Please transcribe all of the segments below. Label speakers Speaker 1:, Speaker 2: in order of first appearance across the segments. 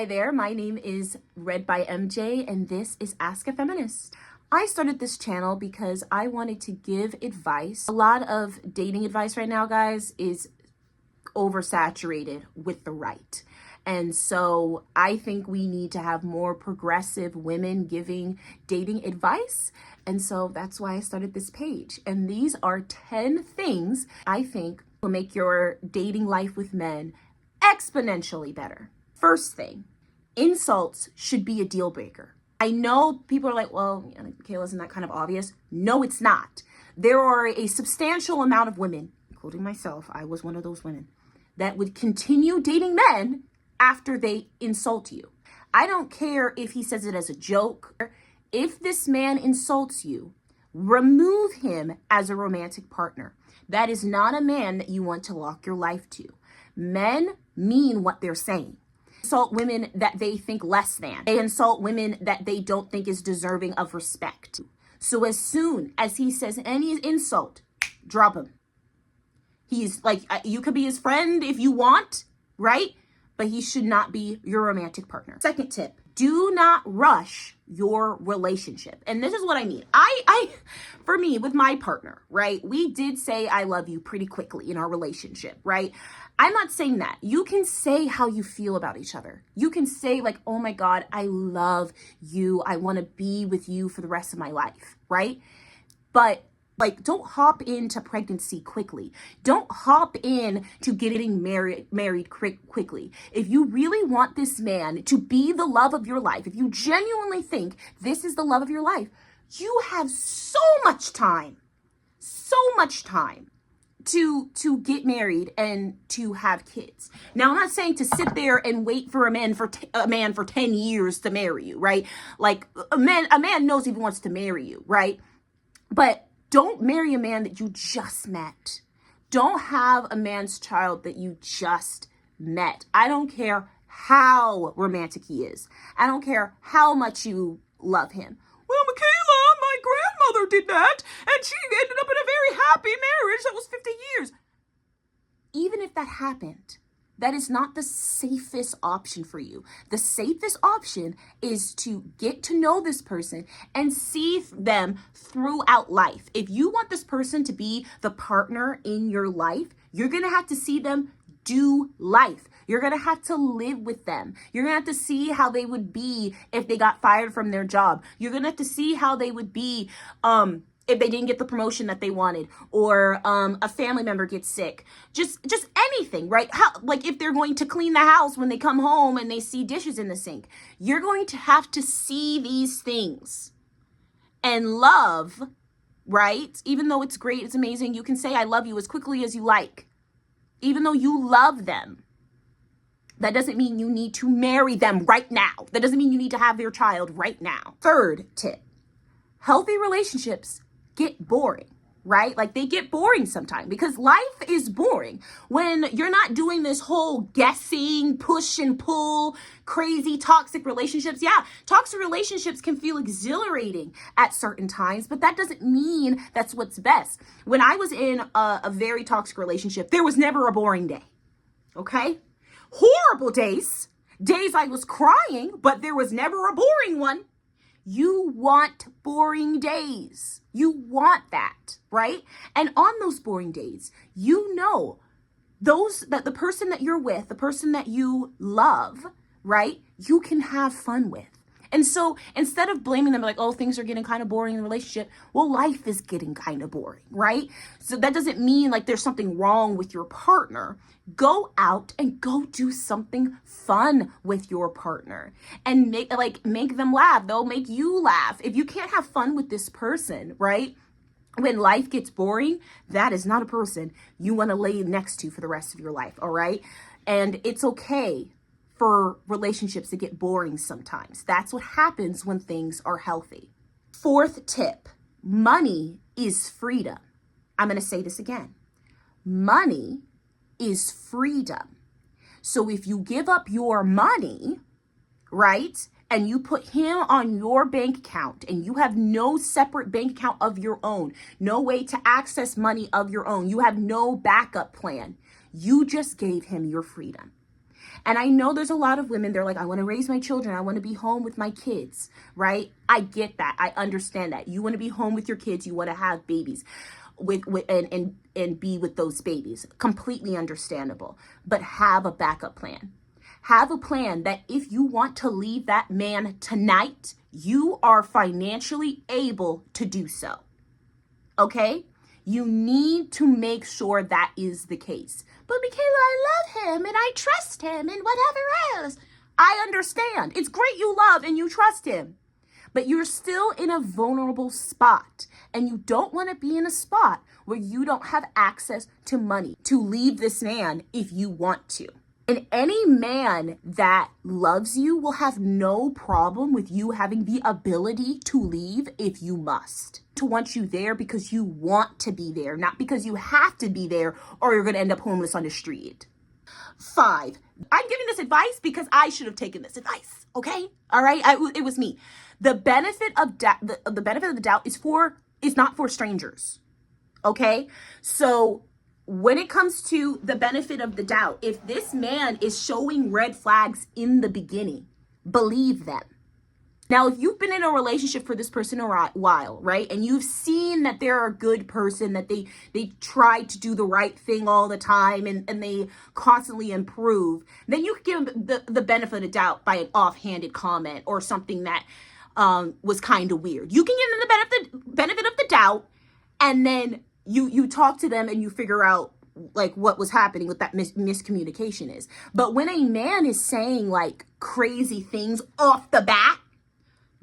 Speaker 1: Hi there, my name is Read by MJ and this is Ask a Feminist. I started this channel because I wanted to give advice. A lot of dating advice right now, guys, is oversaturated with the right. And so I think we need to have more progressive women giving dating advice. And so that's why I started this page. And these are 10 things I think will make your dating life with men exponentially better. First thing, insults should be a deal breaker. I know people are like, well, Kayla, isn't that kind of obvious? No, it's not. There are a substantial amount of women, including myself, I was one of those women, that would continue dating men after they insult you. I don't care if he says it as a joke. If this man insults you, remove him as a romantic partner. That is not a man that you want to lock your life to. Men mean what they're saying. Insult women that they think less than. They insult women that they don't think is deserving of respect. So as soon as he says any insult, drop him. He's like, you could be his friend if you want, right? But he should not be your romantic partner. Second tip, do not rush your relationship. And this is what I mean. For me, with my partner, right? We did say I love you pretty quickly in our relationship, right? I'm not saying that. You can say how you feel about each other. You can say like, oh my God, I love you. I want to be with you for the rest of my life, right? But like, don't hop into pregnancy quickly. Don't hop in to getting married quickly. If you really want this man to be the love of your life, if you genuinely think this is the love of your life, you have so much time to get married and to have kids. Now, I'm not saying to sit there and wait for a man for 10 years to marry you, right? Like a man knows if he wants to marry you, right? But don't marry a man that you just met. Don't have a man's child that you just met. I don't care how romantic he is. I don't care how much you love him. Well, Michaela, my grandmother did that, and she ended up in a very happy marriage that was 50 years. Even if that happened, that is not the safest option for you. The safest option is to get to know this person and see them throughout life. If you want this person to be the partner in your life, you're going to have to see them do life. You're going to have to live with them. You're going to have to see how they would be if they got fired from their job. You're going to have to see how they would be if they didn't get the promotion that they wanted, or a family member gets sick, just anything, right? How, like if they're going to clean the house when they come home and they see dishes in the sink, you're going to have to see these things and love, right? Even though it's great, it's amazing. You can say, I love you as quickly as you like, even though you love them. That doesn't mean you need to marry them right now. That doesn't mean you need to have their child right now. Third tip, healthy relationships get boring, right? Like they get boring sometimes because life is boring when you're not doing this whole guessing, push and pull, crazy toxic relationships. Yeah, toxic relationships can feel exhilarating at certain times, but that doesn't mean that's what's best. When I was in a very toxic relationship, there was never a boring day, okay? Horrible days I was crying, but there was never a boring one. You want boring days. You want that, right? And on those boring days, you know that the person that you're with, the person that you love, right? You can have fun with. And so instead of blaming them like, oh, things are getting kind of boring in the relationship, well, life is getting kind of boring, right? So that doesn't mean like there's something wrong with your partner. Go out and go do something fun with your partner and make them laugh. They'll make you laugh. If you can't have fun with this person, right? When life gets boring, that is not a person you want to lay next to for the rest of your life, all right? And it's okay for relationships to get boring sometimes. That's what happens when things are healthy. Fourth tip, money is freedom. I'm going to say this again. Money is freedom. So if you give up your money, right, and you put him on your bank account and you have no separate bank account of your own, no way to access money of your own, you have no backup plan, you just gave him your freedom. And I know there's a lot of women, they're like, I want to raise my children. I want to be home with my kids, right? I get that. I understand that. You want to be home with your kids. You want to have babies and be with those babies. Completely understandable. But have a backup plan. Have a plan that if you want to leave that man tonight, you are financially able to do so. Okay? You need to make sure that is the case. But because I love him and I trust him and whatever else, I understand. It's great you love and you trust him. But you're still in a vulnerable spot. And you don't want to be in a spot where you don't have access to money to leave this man if you want to. And any man that loves you will have no problem with you having the ability to leave if you must. To want you there because you want to be there, not because you have to be there or you're going to end up homeless on the street. 5, I'm giving this advice because I should have taken this advice. Okay? All right? It was me. The benefit of the benefit of the doubt is not for strangers. Okay? So when it comes to the benefit of the doubt, if this man is showing red flags in the beginning, believe them. Now, if you've been in a relationship for this person a while, right, and you've seen that they're a good person, that they try to do the right thing all the time and they constantly improve, then you can give them the benefit of the doubt by an offhanded comment or something that was kind of weird. You can give them the benefit of the doubt, and then you talk to them and you figure out like what was happening with that miscommunication is. But when a man is saying like crazy things off the bat,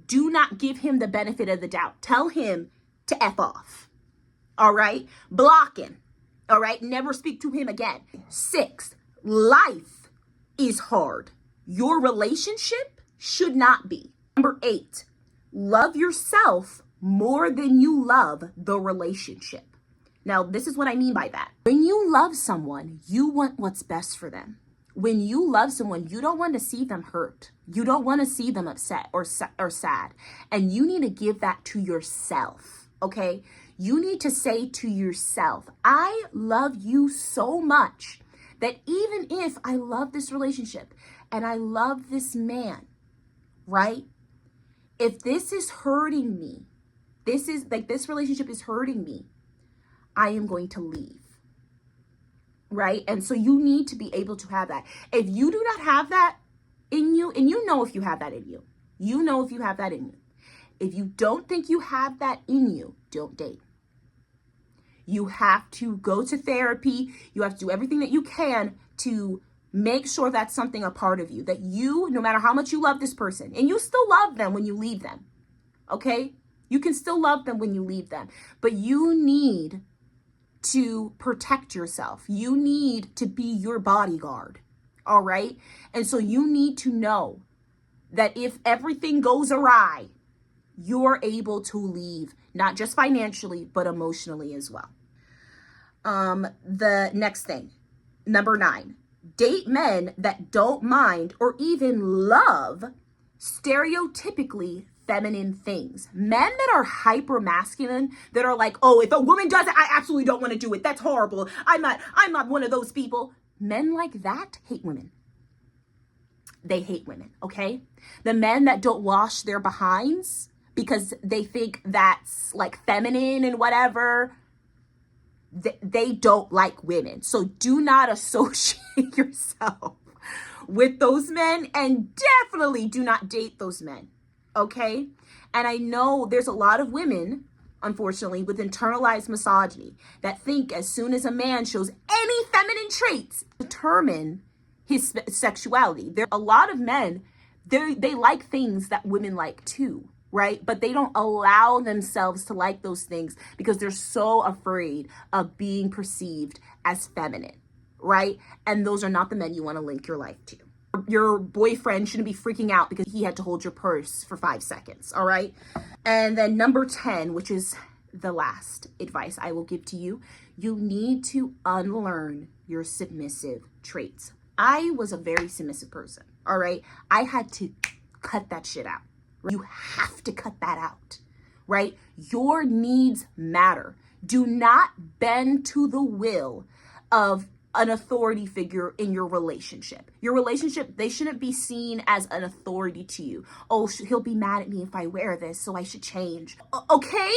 Speaker 1: do not give him the benefit of the doubt. Tell him to F off. All right? Block him. All right? Never speak to him again. 6, life is hard. Your relationship should not be. Number 8, love yourself more than you love the relationship. Now, this is what I mean by that. When you love someone, you want what's best for them. When you love someone, you don't want to see them hurt. You don't want to see them upset or sad. And you need to give that to yourself, okay? You need to say to yourself, I love you so much that even if I love this relationship and I love this man, right? If this is hurting me, this relationship is hurting me, I am going to leave. Right? And so you need to be able to have that. If you do not have that in you, and you know if you have that in you, you know if you have that in you. If you don't think you have that in you, don't date. You have to go to therapy. You have to do everything that you can to make sure that's something a part of you, that you, no matter how much you love this person, and you still love them when you leave them, okay? You can still love them when you leave them, but you need to protect yourself. You need to be your bodyguard, all right? And so you need to know that if everything goes awry, you're able to leave, not just financially, but emotionally as well. The next thing, number 9, date men that don't mind or even love stereotypically feminine things. Men that are hyper masculine, that are like, oh, if a woman does it, I absolutely don't want to do it. That's horrible. I'm not one of those people. Men like that hate women. They hate women, okay? The men that don't wash their behinds because they think that's like feminine and whatever, they don't like women. So do not associate yourself with those men, and definitely do not date those men. Okay? And I know there's a lot of women, unfortunately, with internalized misogyny that think as soon as a man shows any feminine traits, determine his sexuality. There are a lot of men, they like things that women like too, right? But they don't allow themselves to like those things because they're so afraid of being perceived as feminine, right? And those are not the men you want to link your life to. Your boyfriend shouldn't be freaking out because he had to hold your purse for 5 seconds, all right? And then number 10, which is the last advice I will give to you, you need to unlearn your submissive traits. I was a very submissive person, all right? I had to cut that shit out. You have to cut that out, right? Your needs matter. Do not bend to the will of an authority figure in your relationship. Your relationship, they shouldn't be seen as an authority to you. Oh, he'll be mad at me if I wear this, so I should change. Okay?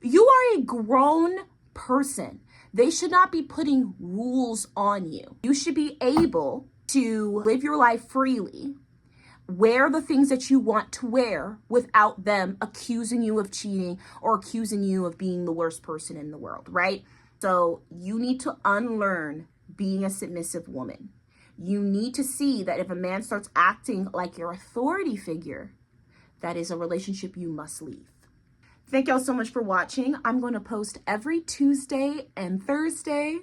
Speaker 1: You are a grown person. They should not be putting rules on you. You should be able to live your life freely, wear the things that you want to wear without them accusing you of cheating or accusing you of being the worst person in the world, right? So you need to unlearn being a submissive woman. You need to see that if a man starts acting like your authority figure, that is a relationship you must leave. Thank y'all so much for watching. I'm going to post every Tuesday and Thursday.